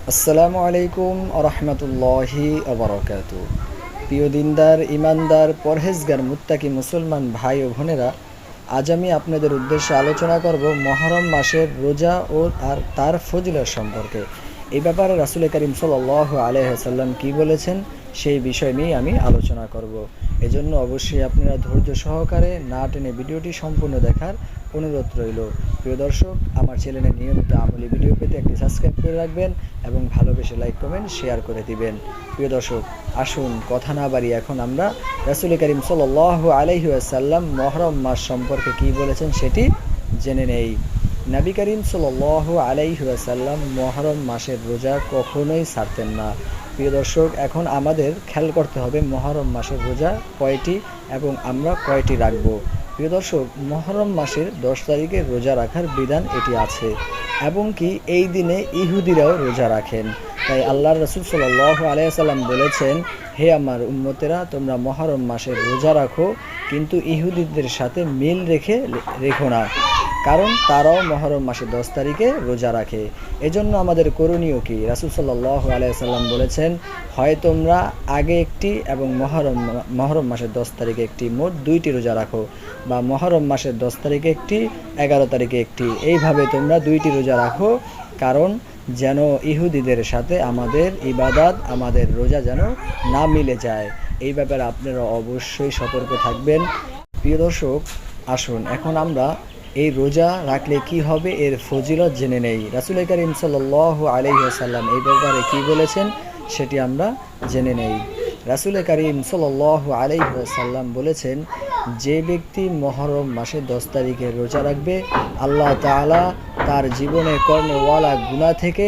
আসসালামু আলাইকুম আরহামতুল্লাহি আবরকাতু। প্রিয় দিনদার, ইমানদার, পরহেজগার, মুত্তাকি মুসলমান ভাই ও বোনেরা, আজ আমি আপনাদের উদ্দেশ্যে আলোচনা করব মহরম মাসের রোজা ও আর তার ফজিলত সম্পর্কে। এই ব্যাপারে রাসূল করিম সাল্লাল্লাহু আলাইহি ওয়াসাল্লাম কী বলেছেন সেই বিষয় নিয়ে আমি আলোচনা করব। এজন্য অবশ্যই আপনারা ধৈর্য সহকারে না টেনে ভিডিওটি সম্পূর্ণ দেখার অনুরোধ রইল। প্রিয় দর্শক, আমার চ্যানেলের নিয়মিত আমলি ভিডিও পেতে একটি সাবস্ক্রাইব করে রাখবেন এবং ভালোবেসে লাইক কমেন্ট শেয়ার করে দিবেন। প্রিয় দর্শক, আসুন কথা না বাড়িয়ে এখন আমরা রাসূল করিম সাল্লাল্লাহু আলাইহি ওয়াসাল্লাম মহরম মাস সম্পর্কে কী বলেছেন সেটি জেনে নেই। নবী করিম সাল্লাল্লাহু আলাইহি ওয়াসাল্লাম মহরম মাসের রোজা কখনোই ছাড়তেন না। প্রিয় দর্শক, এখন আমাদের খেয়াল করতে হবে মহরম মাসের রোজা কয়টি এবং আমরা কয়টি রাখব। প্রিয় দর্শক, মহরম মাসের 10 তারিখে রোজা রাখার বিধান এটি আছে এবং কি এই দিনে ইহুদিরাও রোজা রাখেন। তাই আল্লাহর রাসূল সাল্লাল্লাহু আলাইহি ওয়াসাল্লাম বলেছেন, হে আমার উম্মতেরা, তোমরা মহরম মাসের রোজা রাখো, কিন্তু ইহুদিদের সাথে মিল রেখো না, কারণ তারাও মহরম মাসের 10 তারিখে রোজা রাখে। এজন্য আমাদের করণীয় কি? রাসূল সাল্লাল্লাহু আলাইহি ওয়াসাল্লাম বলেছেন, হয় তোমরা আগে একটি এবং মহরম মাসের 10 তারিখে একটি, মোট 2টি রোজা রাখো, বা মহরম মাসের 10 তারিখে একটি, 11 তারিখে একটি, এইভাবে তোমরা 2টি রোজা রাখো, কারণ যেন ইহুদিদের সাথে আমাদের ইবাদত, আমাদের রোজা যেন না মিলে যায়। এই ব্যাপারে আপনারা অবশ্যই সতর্ক থাকবেন। প্রিয় দর্শক, আসুন এখন আমরা এই রোজা রাখলে কি হবে এর ফজিলত জেনে নেই। রাসূল করিম সাল্লাল্লাহু আলাইহি ওয়াসাল্লাম এই ব্যাপারে কি বলেছেন সেটি আমরা জেনে নেই। রাসূল করিম সাল্লাল্লাহু আলাইহি ওয়াসাল্লাম বলেছেন, যে ব্যক্তি মহরম মাসের 10 তারিখে রোজা রাখবে, আল্লাহ তাআলা তার জীবনে কর্মওয়ালা গুনাহ থেকে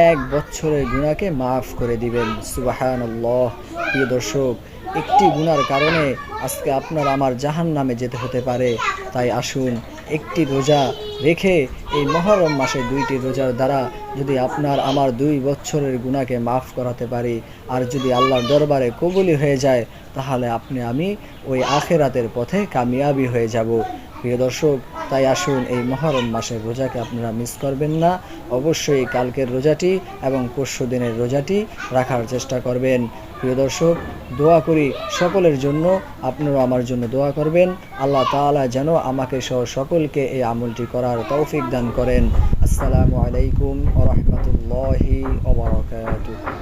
1 বছরের গুনাহকে মাফ করে দিবেন। সুবহানাল্লাহ। প্রিয় দর্শক, একটি গুনার কারণে আজকে আপনার আমার জাহান্নামে যেতে হতে পারে। তাই আসুন একটি রোজা রেখে এই মহরম মাসে 2টি রোজার দ্বারা যদি আপনার আমার 2 বছরের গুনাহকে মাফ করাতে পারি, আর যদি আল্লাহর দরবারে কবুলি হয়ে যায়, তাহলে আমি ওই আখেরাতের পথে কামিয়াবি হয়ে যাব। প্রিয় দর্শক, তাই আসুন এই মহরম মাসের রোজাকে আপনারা মিস করবেন না। অবশ্যই কালকের রোজাটি এবং পরশু দিনের রোজাটি রাখার চেষ্টা করবেন। প্রিয় দর্শক, দোয়া করি সকলের জন্য, আপনারা আমার জন্য দোয়া করবেন। আল্লাহ তাআলা যেন আমাকে সহ সকলকে এই আমলটি করার তৌফিক দান করেন। আসসালামু আলাইকুম ওয়া রাহমাতুল্লাহি ওয়া বারাকাতুহু।